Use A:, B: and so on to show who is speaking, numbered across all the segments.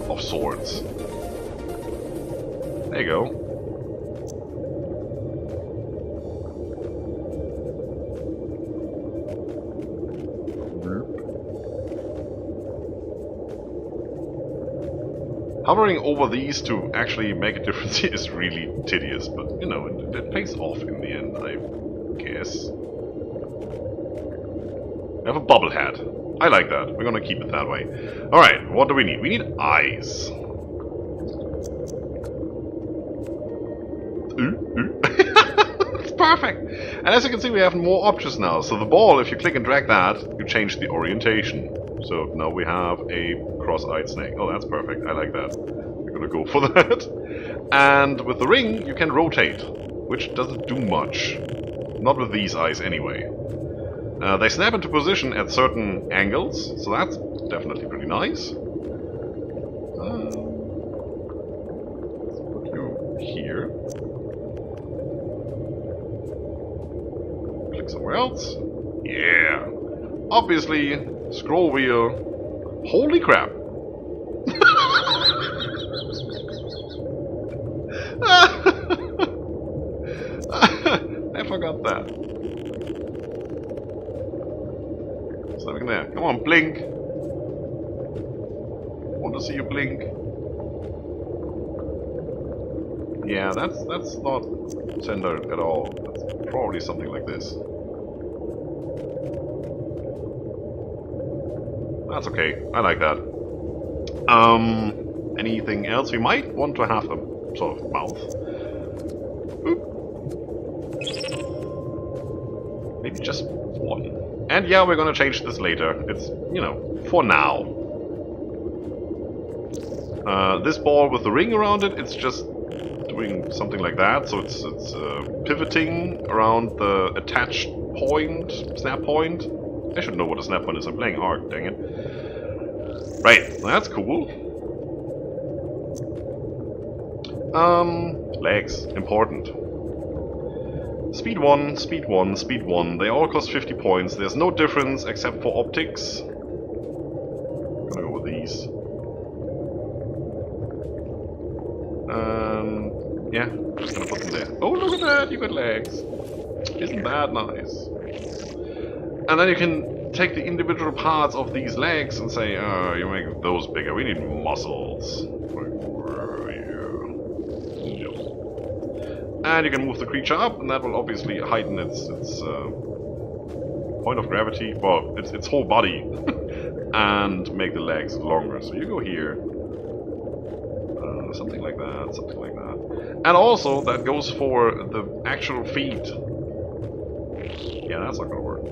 A: of sorts. There you go. Hovering over these to actually make a difference is really tedious, but you know, it pays off in the end, I guess. We have a bubble head. I like that. We're gonna keep it that way. Alright, what do we need? We need eyes. It's perfect! And as you can see, we have more options now. So the ball, if you click and drag that, you change the orientation. So now we have a cross-eyed snake. Oh, that's perfect. I like that. We're gonna go for that. And with the ring, you can rotate, which doesn't do much. Not with these eyes anyway. They snap into position at certain angles, so that's definitely pretty nice. Let's put you here. Click somewhere else. Yeah. Obviously, scroll wheel. Holy crap! I forgot that. Something there. Come on, blink. Want to see you blink. Yeah, that's not centered at all. That's probably something like this. That's okay. I like that. Anything else? We might want to have a sort of mouth. Oop. Maybe just one. And yeah, we're gonna change this later. It's, you know, for now. This ball with the ring around it, it's just doing something like that. So it's pivoting around the attached point, snap point. I should know what a snap point is. I'm playing Arc, dang it. Right, that's cool. Legs, important. Speed 1, speed 1, speed 1. They all cost 50 points. There's no difference except for optics. I'm gonna go with these. Yeah, just gonna put them there. Oh, look at that! You got legs. Isn't that nice? And then you can take the individual parts of these legs and say, oh, you make those bigger. We need muscles. And you can move the creature up, and that will obviously heighten its point of gravity, well, its whole body, and make the legs longer. So you go here, something like that, something like that. And also, that goes for the actual feet. Yeah, that's not gonna work.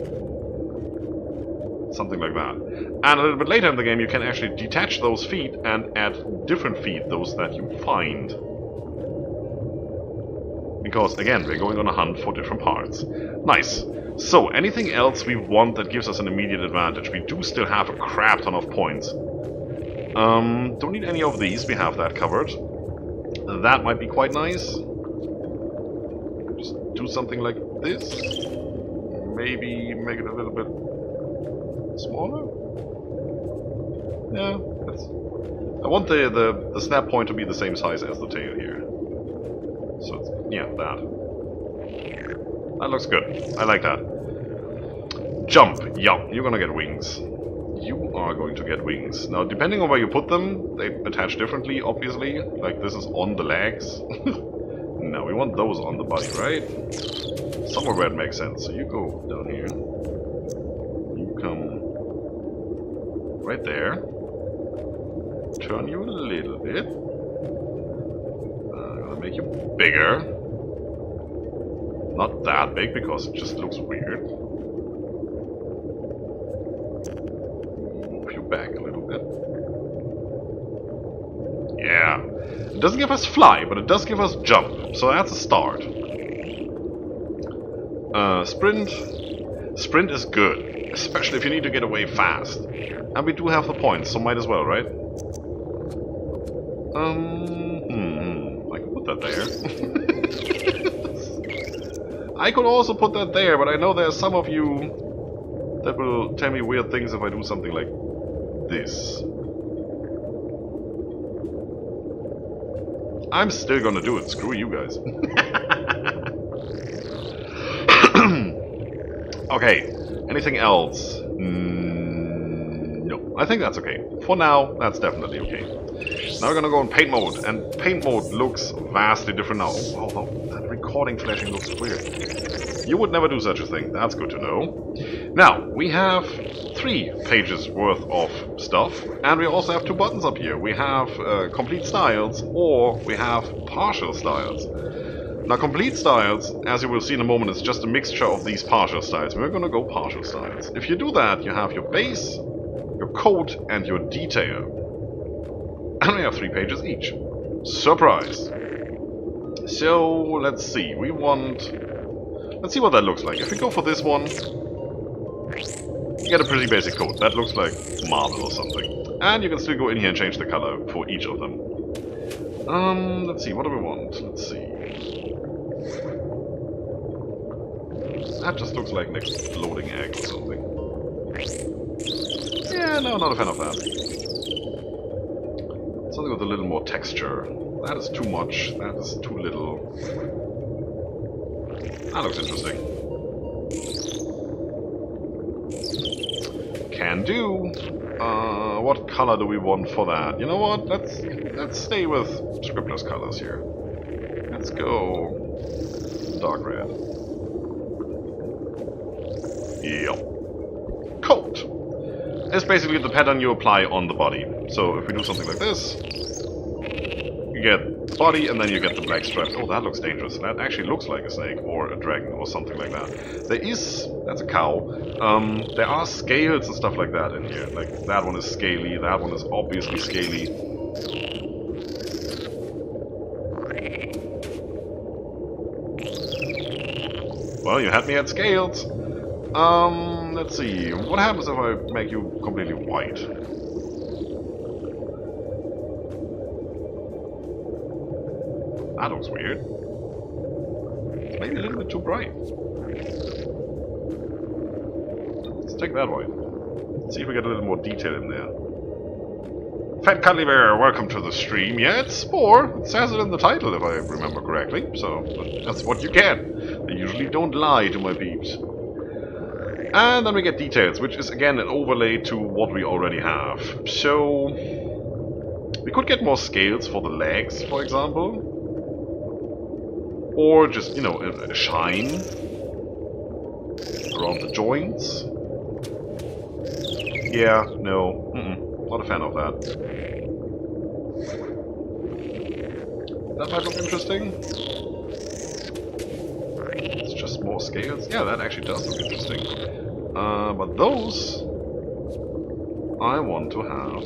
A: Something like that. And a little bit later in the game, you can actually detach those feet and add different feet, those that you find. Because, again, we're going on a hunt for different parts. Nice. So, anything else we want that gives us an immediate advantage? We do still have a crap ton of points. Don't need any of these, we have that covered. That might be quite nice. Just do something like this. Maybe make it a little bit smaller? Yeah, I want the snap point to be the same size as the tail here. So, it's, yeah, that. That looks good. I like that. Jump. Yeah, you're gonna get wings. You are going to get wings. Now, depending on where you put them, they attach differently, obviously. Like, this is on the legs. No, we want those on the body, right? Somewhere where it makes sense. So you go down here. You come right there. Turn you a little bit. I'm gonna make you bigger. Not that big, because it just looks weird. Move you back a little bit. Yeah. It doesn't give us fly, but it does give us jump. So that's a start. Sprint. Sprint is good. Especially if you need to get away fast. And we do have the points, so might as well, right? I can put that there. I could also put that there, but I know there's some of you that will tell me weird things if I do something like this. I'm still gonna do it. Screw you guys. Okay. Anything else? No. I think that's okay. For now, that's definitely okay. Now we're gonna go in paint mode, and paint mode looks vastly different now. Oh, wow, that recording flashing looks weird. You would never do such a thing. That's good to know. Now, we have 3 pages worth of stuff, and we also have 2 buttons up here. We have complete styles, or we have partial styles. Now, complete styles, as you will see in a moment, is just a mixture of these partial styles. We're gonna go partial styles. If you do that, you have your base, your coat, and your detail. And we have 3 pages each. Surprise! So, let's see. Let's see what that looks like. If we go for this one, you get a pretty basic coat. That looks like marble or something. And you can still go in here and change the color for each of them. Let's see. What do we want? Let's see. That just looks like an exploding egg or something. Yeah, no, not a fan of that. Something with a little more texture. That is too much. That is too little. That looks interesting. Can do. What color do we want for that? You know what? Let's stay with Scryptar's colors here. Let's go dark red. Yep. Coat. It's basically the pattern you apply on the body. So if we do something like this, you get the body and then you get the black stripes. Oh, that looks dangerous. That actually looks like a snake or a dragon or something like that. That's a cow. There are scales and stuff like that in here. Like that one is scaly, that one is obviously scaly. Well, you had me at scales. Let's see. What happens if I make you completely white? That looks weird. It's maybe a little bit too bright. Let's take that white. Let's see if we get a little more detail in there. Fat Cuddly Bear, welcome to the stream. Yeah, it's Spore. It says it in the title, if I remember correctly. So, that's what you get. They usually don't lie to my peeps. And then we get details, which is again an overlay to what we already have. So, we could get more scales for the legs, for example. Or just, you know, a shine around the joints. Yeah, no, not a fan of that. That might look interesting. It's just more scales. Yeah, that actually does look interesting. But those I want to have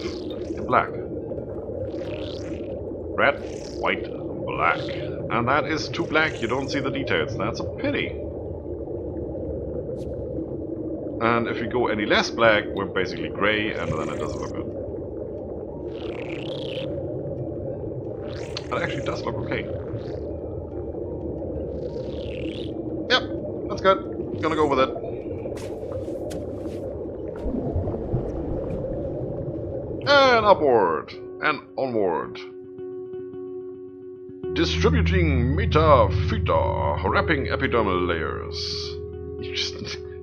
A: in black. Red, white, black. And that is too black, you don't see the details. That's a pity. And if we go any less black, we're basically grey, and then it doesn't look good. That actually does look okay. Yep, that's good. Gonna go with it. And upward. And onward. Distributing metaphyta, wrapping epidermal layers. You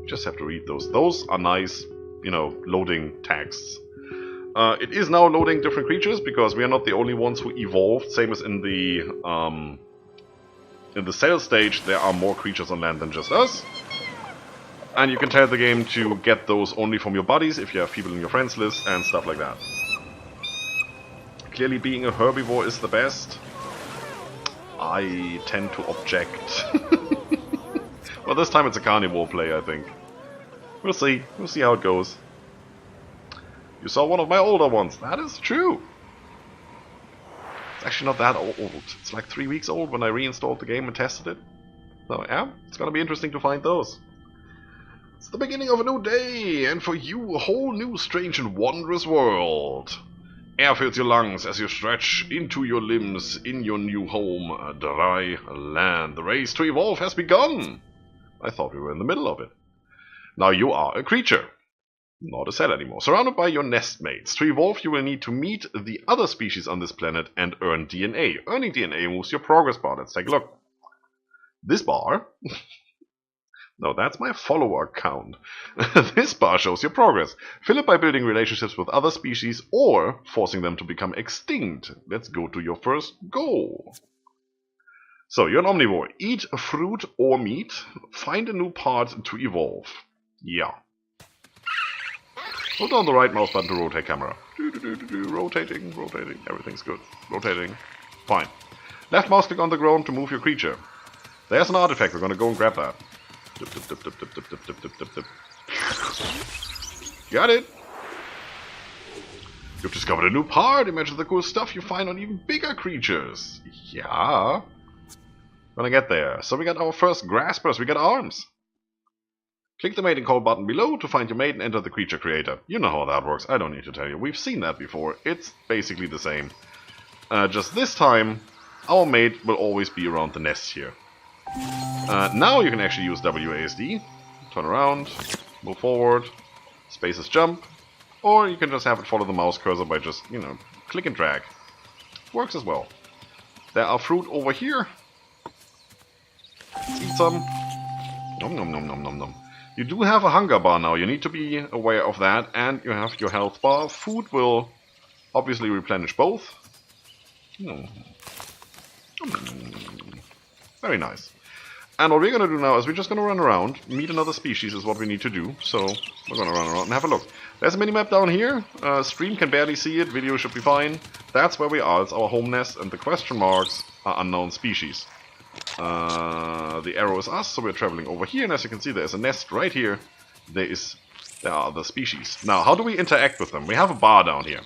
A: just have to read those. Those are nice, you know, loading texts. It is now loading different creatures because we are not the only ones who evolved. Same as in the cell stage, there are more creatures on land than just us. And you can tell the game to get those only from your buddies if you have people in your friends list and stuff like that. Clearly being a herbivore is the best. I tend to object. Well, this time it's a carnivore play, I think. We'll see. We'll see how it goes. You saw one of my older ones. That is true. It's actually not that old. It's like 3 weeks old when I reinstalled the game and tested it. So yeah, it's gonna be interesting to find those. It's the beginning of a new day, and for you, a whole new strange and wondrous world. Air fills your lungs as you stretch into your limbs in your new home, a dry land. The race to evolve has begun. I thought we were in the middle of it. Now you are a creature. Not a cell anymore. Surrounded by your nest mates. To evolve, you will need to meet the other species on this planet and earn DNA. Earning DNA moves your progress bar. Let's take a look. This bar... No, that's my follower count. This bar shows your progress. Fill it by building relationships with other species or forcing them to become extinct. Let's go to your first goal. So, you're an omnivore. Eat fruit or meat. Find a new part to evolve. Yeah. Hold down the right mouse button to rotate camera. Rotating, rotating. Everything's good. Rotating. Fine. Left mouse click on the ground to move your creature. There's an artifact. We're going to go and grab that. Got it! You've discovered a new part. Imagine the cool stuff you find on even bigger creatures. Yeah. Gonna get there. So we got our first graspers. We got arms. Click the mating call button below to find your mate and enter the creature creator. You know how that works. I don't need to tell you. We've seen that before. It's basically the same. Just this time, our mate will always be around the nest here. Now you can actually use WASD, turn around, move forward, spaces jump, or you can just have it follow the mouse cursor by just, you know, click and drag. Works as well. There are fruit over here. Let's eat some. Nom nom nom nom nom nom. You do have a hunger bar now, you need to be aware of that, and you have your health bar. Food will obviously replenish both. Very nice. And what we're going to do now is we're just going to run around. Meet another species is what we need to do. So we're going to run around and have a look. There's a minimap down here. Stream can barely see it. Video should be fine. That's where we are. It's our home nest. And the question marks are unknown species. The arrow is us. So we're traveling over here. And as you can see, there's a nest right here. There are other species. Now, how do we interact with them? We have a bar down here.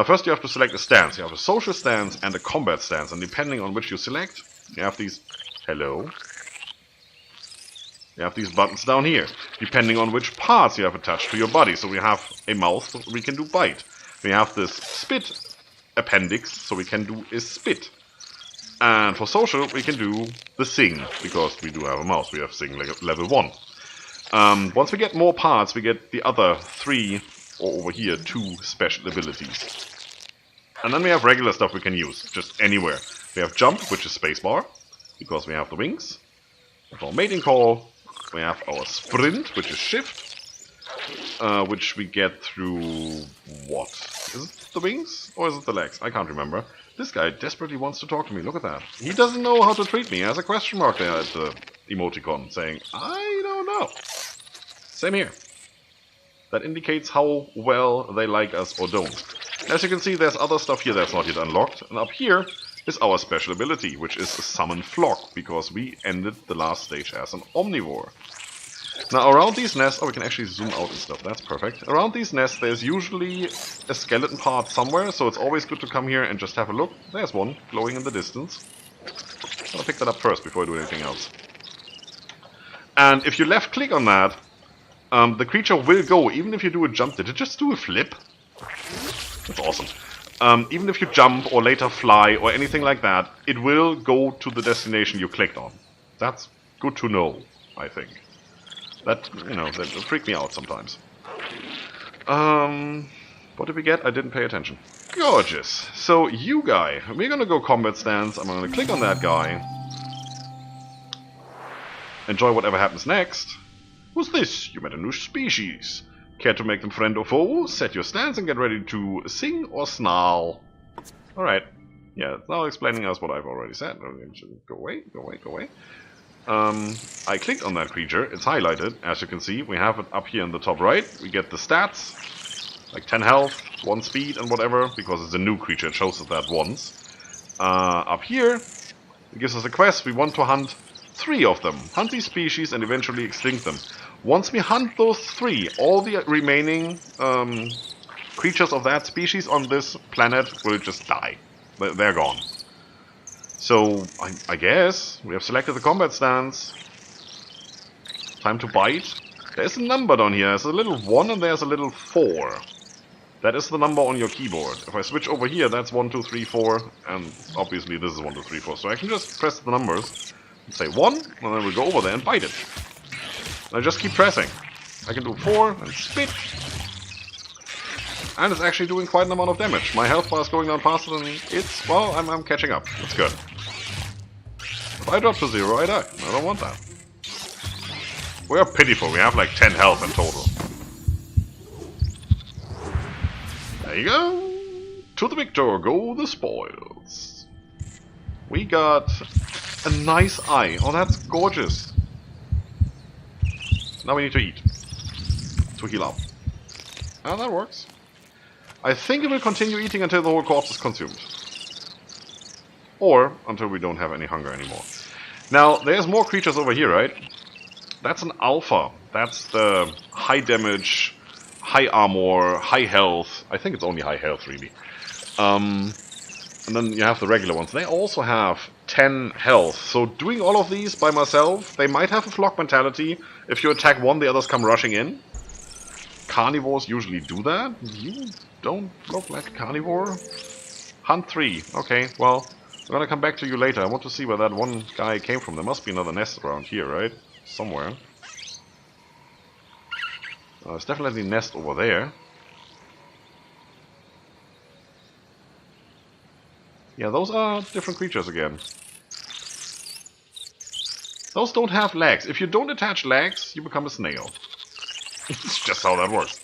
A: First, you have to select a stance. You have a social stance and a combat stance. And depending on which you select, you have these... Hello. You have these buttons down here, depending on which parts you have attached to your body. So we have a mouth, we can do bite. We have this spit appendix, so we can do is spit. And for social, we can do the sing, because we do have a mouse. We have sing level 1. Once we get more parts, we get the other 3, or over here, 2 special abilities. And then we have regular stuff we can use, just anywhere. We have jump, which is spacebar. Because we have the wings, we have our mating call, we have our sprint, which is shift, which we get through what? Is it the wings or is it the legs? I can't remember. This guy desperately wants to talk to me, look at that. He doesn't know how to treat me, he has a question mark there at the emoticon saying, I don't know. Same here. That indicates how well they like us or don't. As you can see, there's other stuff here that's not yet unlocked, and up here is our special ability, which is Summon Flock, because we ended the last stage as an omnivore. Now around these nests, oh, we can actually zoom out and stuff, that's perfect. Around these nests there's usually a skeleton part somewhere, so it's always good to come here and just have a look. There's one, glowing in the distance. I'll pick that up first before I do anything else. And if you left click on that, the creature will go, even if you do a jump. Did it just do a flip? That's awesome. Even if you jump or later fly or anything like that, it will go to the destination you clicked on. That's good to know, I think. That, you know, that will freak me out sometimes. What did we get? I didn't pay attention. Gorgeous. So, you guy. We're gonna go combat stance. I'm gonna click on that guy. Enjoy whatever happens next. Who's this? You met a new species. Care to make them friend or foe? Set your stance and get ready to sing or snarl. Alright. Yeah, it's now explaining us what I've already said. Go away, go away, go away. I clicked on that creature. It's highlighted. As you can see, we have it up here in the top right. We get the stats. Like 10 health, 1 speed and whatever. Because it's a new creature. It shows us that once. Up here, it gives us a quest. We want to hunt 3 of them. Hunt these species and eventually extinct them. Once we hunt those 3, all the remaining creatures of that species on this planet will just die. They're gone. So, I guess, we have selected the combat stance. Time to bite. There's a number down here. There's a little 1 and there's a little 4. That is the number on your keyboard. If I switch over here, that's 1, 2, 3, 4. And obviously this is 1, 2, 3, 4. So I can just press the numbers and say 1, and then we'll go over there and bite it. I just keep pressing. I can do 4 and spit. And it's actually doing quite an amount of damage. My health bar is going down faster than it's... Well, I'm catching up. That's good. If I drop to 0, I die. I don't want that. We are pitiful. We have like 10 health in total. There you go. To the victor go the spoils. We got a nice eye. Oh, that's gorgeous. Now we need to eat. To heal up. And that works. I think it will continue eating until the whole corpse is consumed. Or until we don't have any hunger anymore. Now, there's more creatures over here, right? That's an alpha. That's the high damage, high armor, high health. I think it's only high health, really. And then you have the regular ones. They also have 10 health. So doing all of these by myself, they might have a flock mentality. If you attack one, the others come rushing in. Carnivores usually do that. You don't look like a carnivore. Hunt 3. Okay, well, I'm gonna come back to you later. I want to see where that one guy came from. There must be another nest around here, right? Somewhere. There's definitely a nest over there. Yeah, those are different creatures again. Those don't have legs. If you don't attach legs, you become a snail. It's just how that works.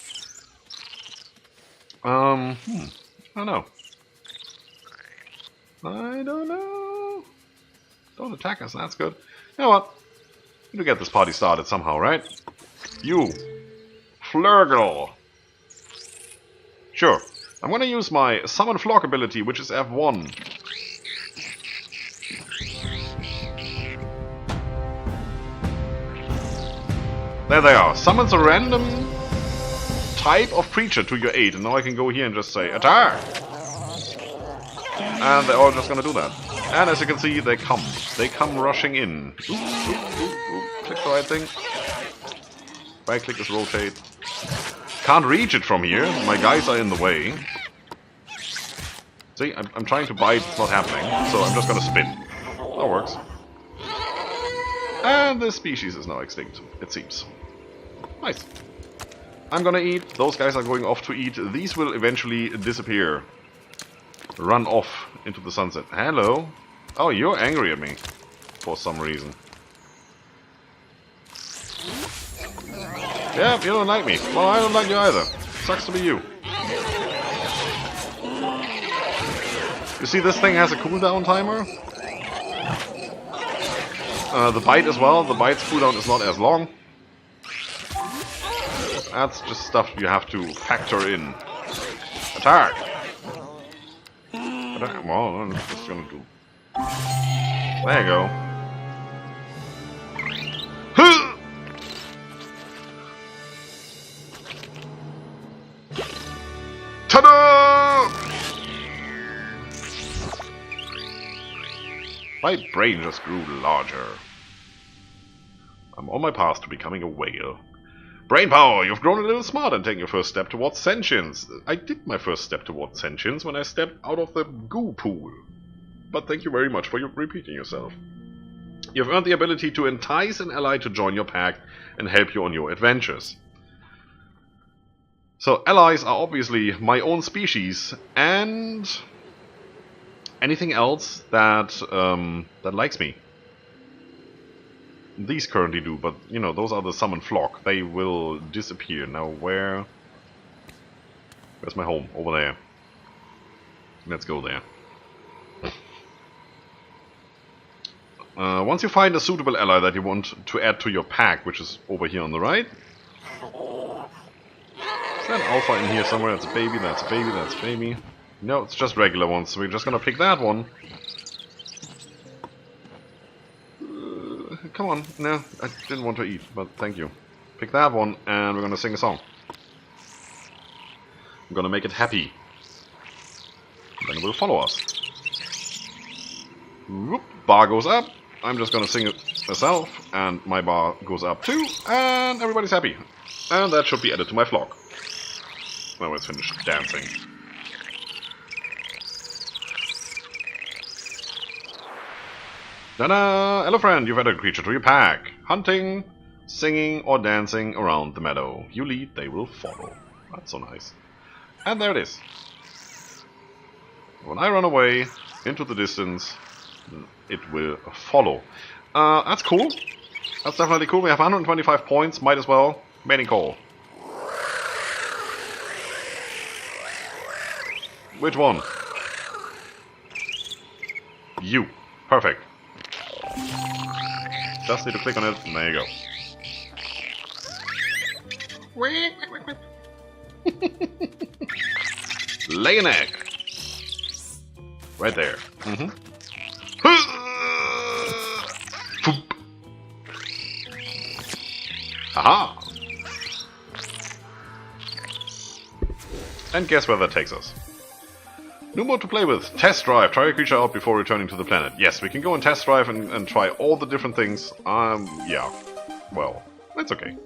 A: I don't know. I don't know. Don't attack us, that's good. You know what? We need to get this party started somehow, right? You. Flurgle. Sure. I'm gonna use my Summon Flock ability, which is F1. There they are. Summons a random type of creature to your aid. And now I can go here and just say, attack! And they're all just gonna do that. And as you can see, they come. They come rushing in. Oop, oop, oop, oop. Click the right thing. Right click is rotate. Can't reach it from here. My guys are in the way. See, I'm trying to bite, it's not happening. So I'm just gonna spin. That works. And this species is now extinct, it seems. Nice. I'm gonna eat. Those guys are going off to eat. These will eventually disappear. Run off into the sunset. Hello. Oh, you're angry at me. For some reason. Yeah, you don't like me. Well, I don't like you either. Sucks to be you. You see, this thing has a cooldown timer. The bite as well. The bite's cooldown is not as long. That's just stuff you have to factor in. Attack! Attack. Well, I'm just gonna do. There you go. Ta-da! My brain just grew larger. I'm on my path to becoming a whale. Brain power! You've grown a little smart and taken your first step towards sentience. I did my first step towards sentience when I stepped out of the goo pool. But thank you very much for repeating yourself. You've earned the ability to entice an ally to join your pack and help you on your adventures. So allies are obviously my own species and anything else that that likes me. These currently do, but you know, those are the summon flock. They will disappear. Now where's my home? Over there. Let's go there. Once you find a suitable ally that you want to add to your pack, which is over here on the right. Is that an alpha in here somewhere? That's a baby, that's a baby, that's a baby. No, it's just regular ones, so we're just gonna pick that one. Come on, no, I didn't want to eat, but thank you. Pick that one, and we're gonna sing a song. I'm gonna make it happy. Then it will follow us. Whoop, bar goes up. I'm just gonna sing it myself, and my bar goes up too, and everybody's happy. And that should be added to my flock. Now let's finish dancing. Ta-da! Hello friend, you've added a creature to your pack. Hunting. Singing or dancing around the meadow. You lead, they will follow. That's so nice. And there it is. When I run away into the distance, it will follow. That's cool. That's definitely cool. We have 125 points. Might as well. Mating call. Which one? You. Perfect. Just need to click on it. And there you go. Lay an egg. Right there. Mm-hmm. Aha! And guess where that takes us? New mode to play with. Test drive. Try a creature out before returning to the planet. Yes, we can go and test drive and try all the different things. Yeah. Well, that's okay.